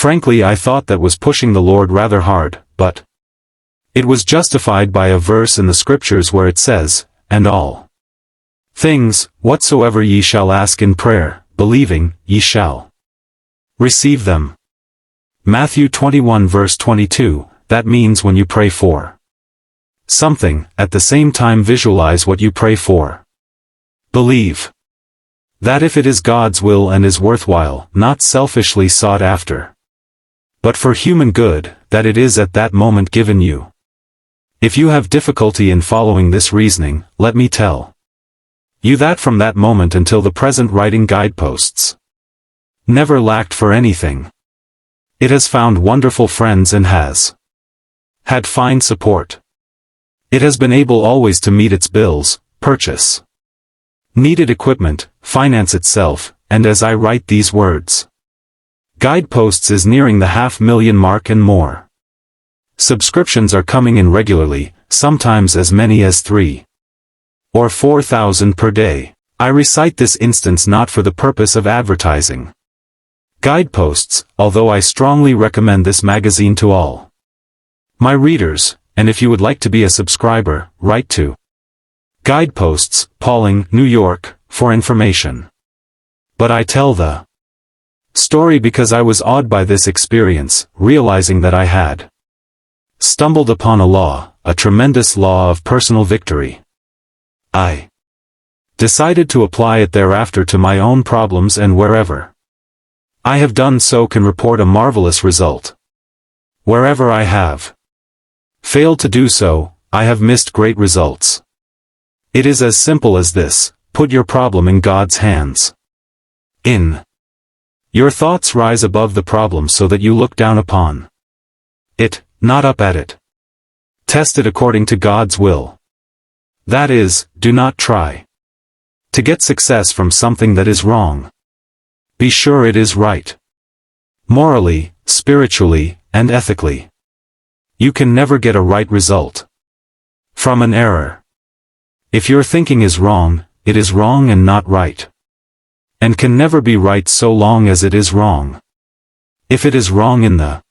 Frankly, I thought that was pushing the Lord rather hard, but it was justified by a verse in the scriptures where it says, "And all things, whatsoever ye shall ask in prayer, believing, ye shall receive them." Matthew 21 verse 22, that means when you pray for something, at the same time visualize what you pray for. Believe that if it is God's will and is worthwhile, not selfishly sought after, but for human good, that it is at that moment given you. If you have difficulty in following this reasoning, let me tell you that from that moment until the present writing guideposts never lacked for anything. It has found wonderful friends and has had fine support. It has been able always to meet its bills, purchase needed equipment, finance itself, and as I write these words, Guideposts is nearing the 500,000 mark and more. Subscriptions are coming in regularly, sometimes as many as 3 or 4,000 per day. I recite this instance not for the purpose of advertising Guideposts, although I strongly recommend this magazine to all my readers, and if you would like to be a subscriber, write to Guideposts, Pauling, New York, for information. But I tell the story because I was awed by this experience, realizing that I had stumbled upon a law, a tremendous law of personal victory. I decided to apply it thereafter to my own problems, and wherever I have done so can report a marvelous result. Wherever I have failed to do so, I have missed great results. It is as simple as this: put your problem in God's hands. In your thoughts rise above the problem so that you look down upon it, not up at it. Test it according to God's will. That is, do not try to get success from something that is wrong. Be sure it is right. Morally, spiritually, and ethically. You can never get a right result from an error. If your thinking is wrong, it is wrong and not right. And can never be right so long as it is wrong. If it is wrong in the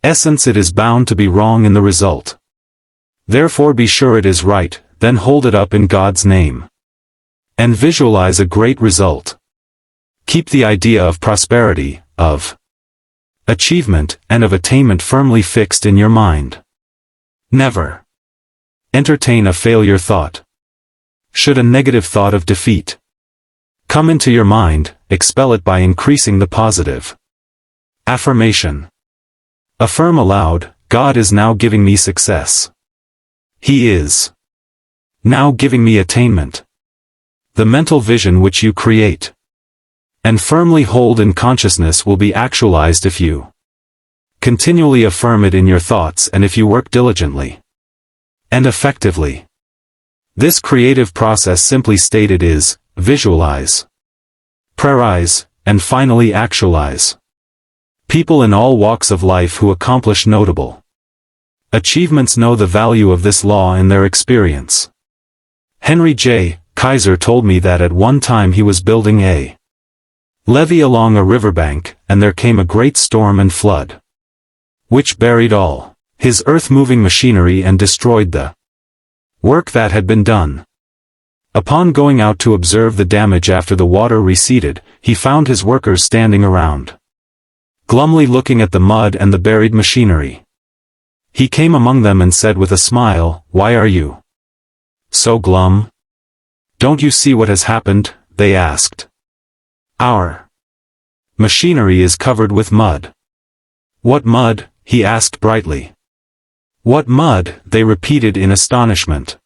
essence, it is bound to be wrong in the result. Therefore be sure it is right, then hold it up in God's name. And visualize a great result. Keep the idea of prosperity, of achievement, and of attainment firmly fixed in your mind. Never entertain a failure thought. Should a negative thought of defeat come into your mind, expel it by increasing the positive affirmation. Affirm aloud, God is now giving me success. He is now giving me attainment. The mental vision which you create and firmly hold in consciousness will be actualized if you continually affirm it in your thoughts and if you work diligently and effectively. This creative process, simply stated, is visualize, prayerize, and finally actualize. People in all walks of life who accomplish notable achievements know the value of this law in their experience. Henry J. Kaiser told me that at one time he was building a levee along a riverbank, and there came a great storm and flood, which buried all his earth-moving machinery and destroyed the work that had been done. Upon going out to observe the damage after the water receded, he found his workers standing around, glumly looking at the mud and the buried machinery. He came among them and said with a smile, "Why are you so glum? Don't you see what has happened?" they asked. "Our machinery is covered with mud." "What mud?" he asked brightly. "What mud?" they repeated in astonishment.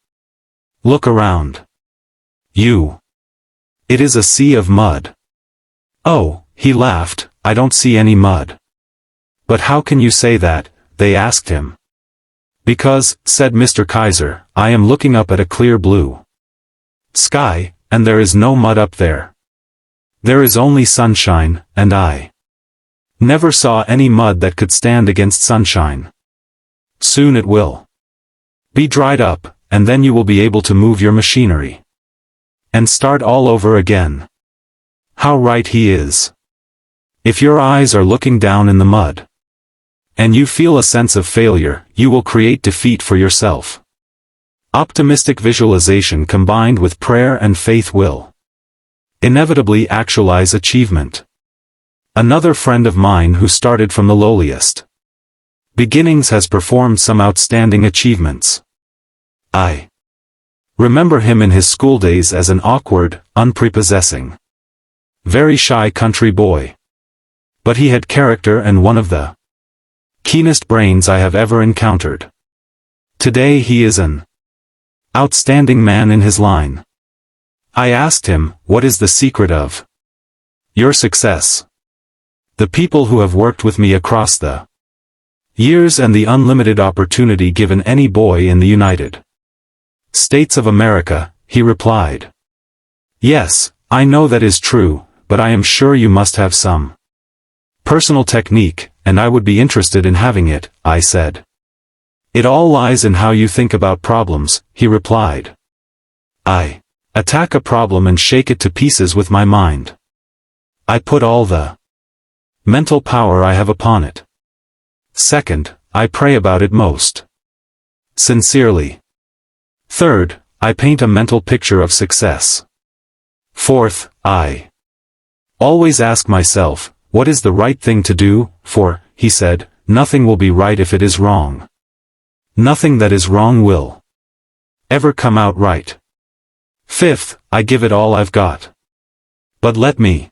"Look around you. It is a sea of mud." "Oh," he laughed, "I don't see any mud." "But how can you say that?" they asked him. "Because," said Mr. Kaiser, "I am looking up at a clear blue sky, and there is no mud up there. There is only sunshine, and I never saw any mud that could stand against sunshine. Soon it will be dried up, and then you will be able to move your machinery and start all over again." How right he is. If your eyes are looking down in the mud, and you feel a sense of failure, you will create defeat for yourself. Optimistic visualization combined with prayer and faith will inevitably actualize achievement. Another friend of mine who started from the lowliest beginnings has performed some outstanding achievements. I remember him in his school days as an awkward, unprepossessing, very shy country boy. But he had character and one of the keenest brains I have ever encountered. Today he is an outstanding man in his line. I asked him, what is the secret of your success? The people who have worked with me across the years and the unlimited opportunity given any boy in the United States of America, he replied. Yes, I know that is true, but I am sure you must have some personal technique, and I would be interested in having it, I said. It all lies in how you think about problems, he replied. I attack a problem and shake it to pieces with my mind. I put all the mental power I have upon it. Second, I pray about it most sincerely. Third, I paint a mental picture of success. Fourth, I always ask myself, what is the right thing to do, for, he said, nothing will be right if it is wrong. Nothing that is wrong will ever come out right. Fifth, I give it all I've got. But let me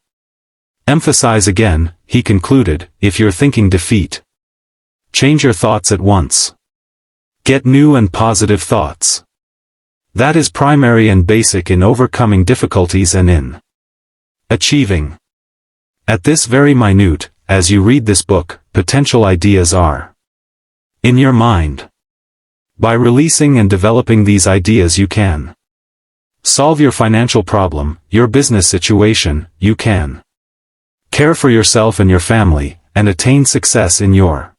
emphasize again, he concluded, if you're thinking defeat, change your thoughts at once. Get new and positive thoughts. That is primary and basic in overcoming difficulties and in achieving. At this very minute, as you read this book, potential ideas are in your mind. By releasing and developing these ideas you can solve your financial problem, your business situation, you can care for yourself and your family, and attain success in your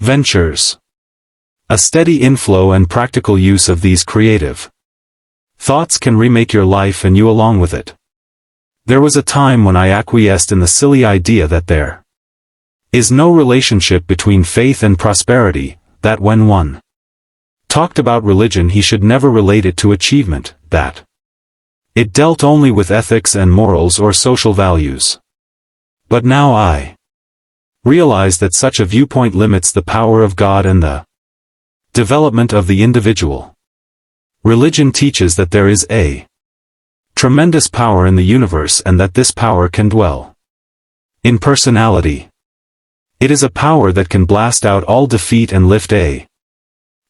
ventures. A steady inflow and practical use of these creative thoughts can remake your life and you along with it. There was a time when I acquiesced in the silly idea that there is no relationship between faith and prosperity, that when one talked about religion he should never relate it to achievement, that it dealt only with ethics and morals or social values. But now I realize that such a viewpoint limits the power of God and the development of the individual. Religion teaches that there is a tremendous power in the universe and that this power can dwell in personality. It is a power that can blast out all defeat and lift a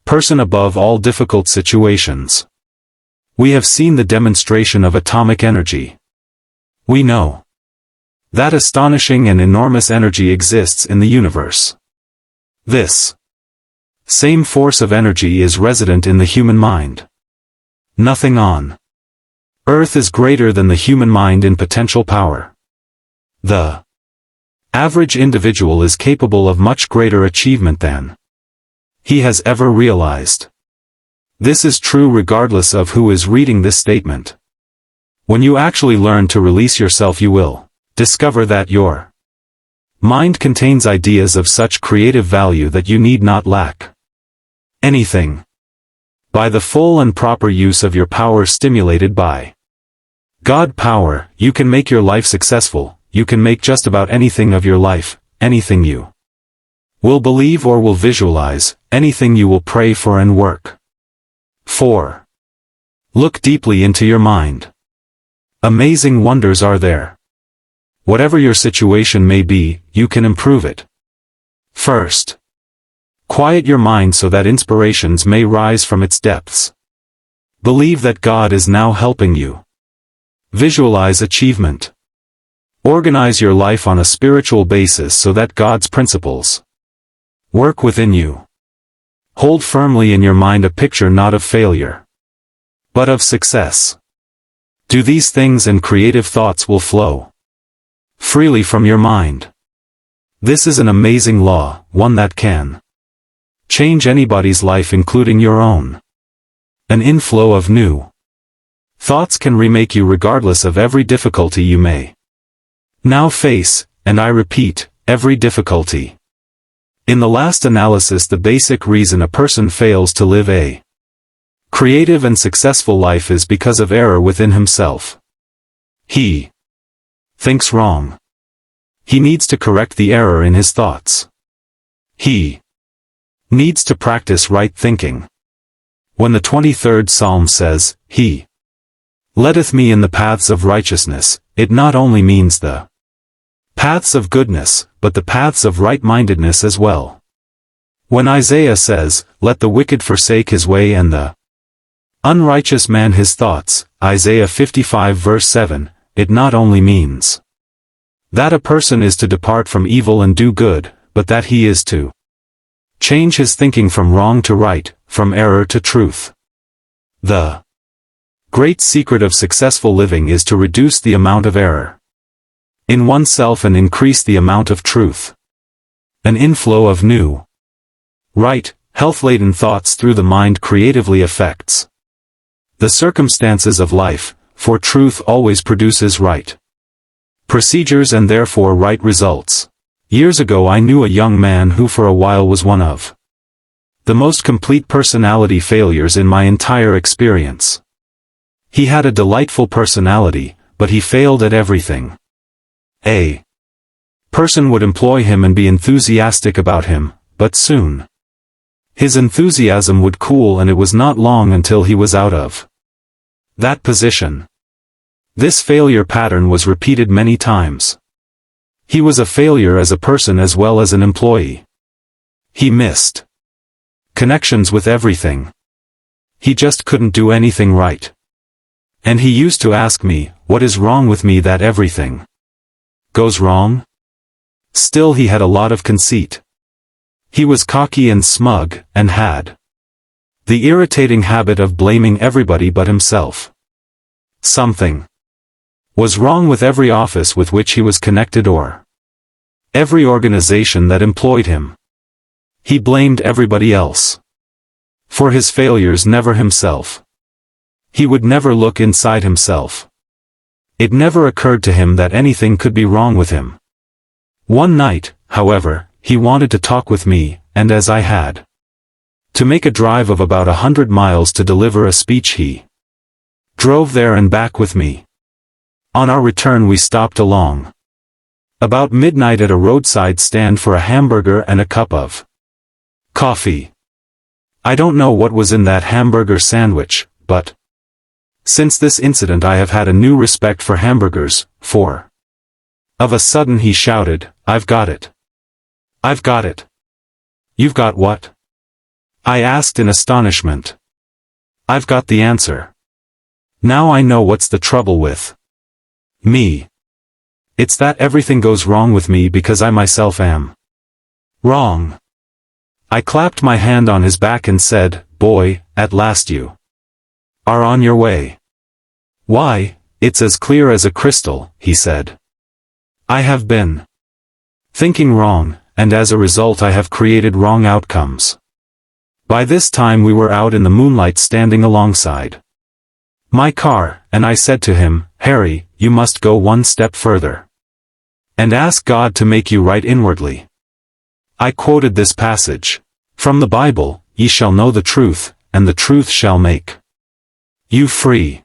person above all difficult situations. We have seen the demonstration of atomic energy. We know that astonishing and enormous energy exists in the universe. This same force of energy is resident in the human mind. Nothing on Earth is greater than the human mind in potential power. The average individual is capable of much greater achievement than he has ever realized. This is true regardless of who is reading this statement. When you actually learn to release yourself, you will discover that your mind contains ideas of such creative value that you need not lack anything. By the full and proper use of your power stimulated by God power, you can make your life successful. You can make just about anything of your life, anything you will believe or will visualize, anything you will pray for and work for. Look deeply into your mind. Amazing wonders are there. Whatever your situation may be, you can improve it. First, quiet your mind so that inspirations may rise from its depths. Believe that God is now helping you. Visualize achievement. Organize your life on a spiritual basis so that God's principles work within you. Hold firmly in your mind a picture not of failure, but of success. Do these things and creative thoughts will flow freely from your mind. This is an amazing law, one that can change anybody's life including your own. An inflow of new thoughts can remake you regardless of every difficulty you may now face, and I repeat, every difficulty. In the last analysis, the basic reason a person fails to live a creative and successful life is because of error within himself. He thinks wrong. He needs to correct the error in his thoughts. He needs to practice right thinking. When the 23rd Psalm says, He leadeth me in the paths of righteousness, it not only means the paths of goodness, but the paths of right-mindedness as well. When Isaiah says, Let the wicked forsake his way and the unrighteous man his thoughts, Isaiah 55 verse 7, it not only means that a person is to depart from evil and do good, but that he is to change his thinking from wrong to right, from error to truth. The great secret of successful living is to reduce the amount of error in oneself and increase the amount of truth. An inflow of new, right, health-laden thoughts through the mind creatively affects the circumstances of life, for truth always produces right procedures and therefore right results. Years ago I knew a young man who for a while was one of the most complete personality failures in my entire experience. He had a delightful personality, but he failed at everything. A person would employ him and be enthusiastic about him, but soon his enthusiasm would cool and it was not long until he was out of that position. This failure pattern was repeated many times. He was a failure as a person as well as an employee. He missed connections with everything. He just couldn't do anything right. And he used to ask me, what is wrong with me that everything goes wrong? Still he had a lot of conceit. He was cocky and smug, and had the irritating habit of blaming everybody but himself. Something was wrong with every office with which he was connected or every organization that employed him. He blamed everybody else for his failures, never himself. He would never look inside himself. It never occurred to him that anything could be wrong with him. One night, however, he wanted to talk with me, and as I had to make a drive of about 100 miles to deliver a speech, he drove there and back with me. On our return we stopped along about midnight at a roadside stand for a hamburger and a cup of coffee. I don't know what was in that hamburger sandwich, but since this incident I have had a new respect for hamburgers, for of a sudden he shouted, I've got it. I've got it. You've got what? I asked in astonishment. I've got the answer. Now I know what's the trouble with me. It's that everything goes wrong with me because I myself am wrong. I clapped my hand on his back and said, boy, at last you are on your way. Why, it's as clear as a crystal, he said. I have been thinking wrong, and as a result I have created wrong outcomes. By this time we were out in the moonlight standing alongside my car, and I said to him, Harry, you must go one step further and ask God to make you right inwardly. I quoted this passage from the Bible, Ye shall know the truth, and the truth shall make you free.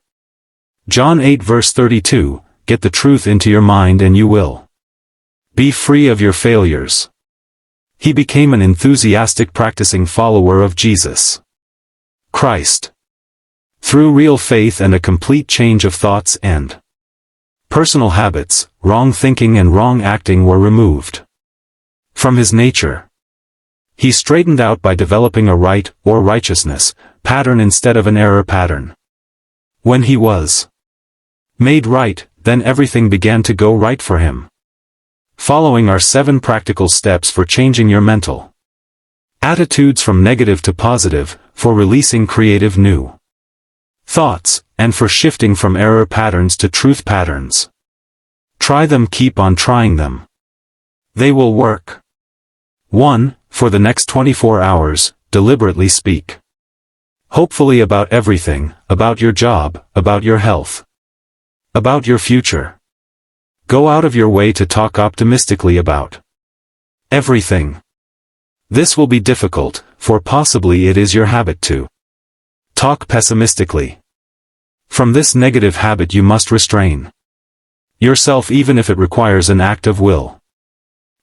John 8 verse 32, get the truth into your mind and you will be free of your failures. He became an enthusiastic practicing follower of Jesus Christ. Through real faith and a complete change of thoughts and personal habits, wrong thinking and wrong acting were removed from his nature. He straightened out by developing a right, or righteousness, pattern instead of an error pattern. When he was made right, then everything began to go right for him. Following are 7 practical steps for changing your mental attitudes from negative to positive, for releasing creative new thoughts, and for shifting from error patterns to truth patterns. Try them, keep on trying them. They will work. 1. For the next 24 hours, deliberately speak. Hopefully about everything, about your job, about your health, about your future. Go out of your way to talk optimistically about everything. This will be difficult, for possibly it is your habit to talk pessimistically. From this negative habit you must restrain yourself even if it requires an act of will.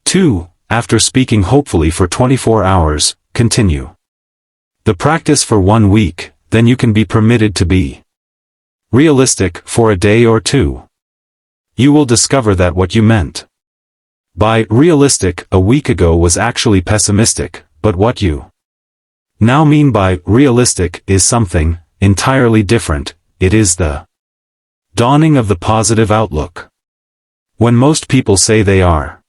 2. After speaking hopefully for 24 hours, continue the practice for 1 week, then you can be permitted to be realistic for a day or two. You will discover that what you meant by realistic a week ago was actually pessimistic, but what you now mean by realistic is something entirely different. It is the dawning of the positive outlook. When most people say they are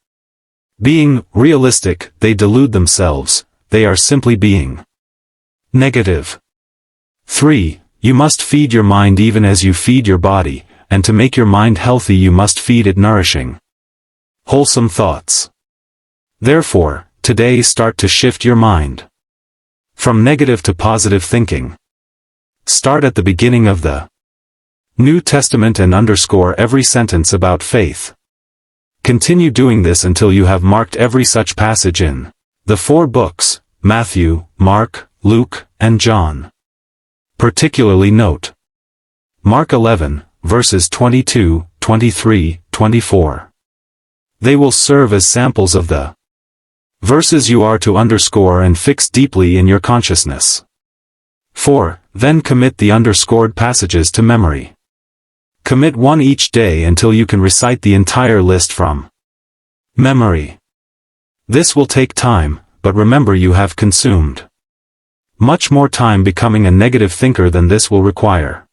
being realistic, they delude themselves, they are simply being negative. 3. You must feed your mind even as you feed your body, and to make your mind healthy you must feed it nourishing, wholesome thoughts. Therefore, today start to shift your mind from negative to positive thinking. Start at the beginning of the New Testament and underscore every sentence about faith. Continue doing this until you have marked every such passage in the 4 books, Matthew, Mark, Luke, and John. Particularly note Mark 11, verses 22, 23, 24. They will serve as samples of the verses you are to underscore and fix deeply in your consciousness. 4. Then commit the underscored passages to memory. Commit one each day until you can recite the entire list from memory. This will take time, but remember you have consumed much more time becoming a negative thinker than this will require.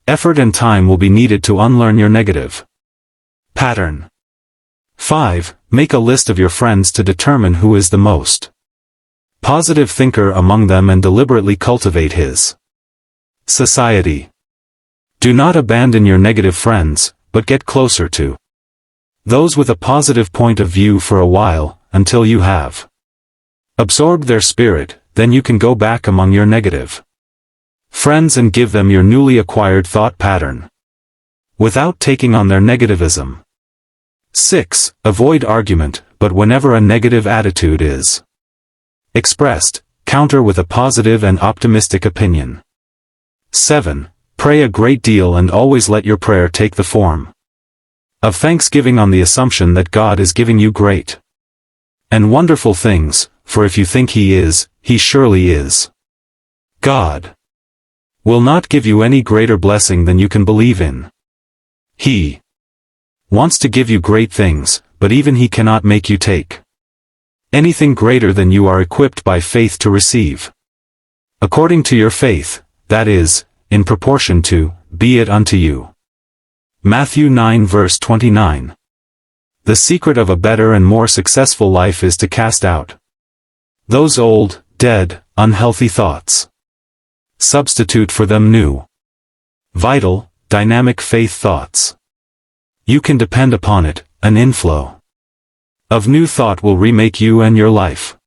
Effort and time will be needed to unlearn your negative pattern. 5. Make a list of your friends to determine who is the most positive thinker among them and deliberately cultivate his society. Do not abandon your negative friends, but get closer to those with a positive point of view for a while, until you have absorbed their spirit, then you can go back among your negative friends and give them your newly acquired thought pattern without taking on their negativism. 6. Avoid argument, but whenever a negative attitude is expressed, counter with a positive and optimistic opinion. 7. Pray a great deal and always let your prayer take the form of thanksgiving on the assumption that God is giving you great and wonderful things, for if you think He is, He surely is. God will not give you any greater blessing than you can believe in. He wants to give you great things, but even He cannot make you take anything greater than you are equipped by faith to receive. According to your faith, that is, in proportion to, be it unto you. Matthew 9 verse 29. The secret of a better and more successful life is to cast out those old, dead, unhealthy thoughts. Substitute for them new, vital, dynamic faith thoughts. You can depend upon it, an inflow of new thought will remake you and your life.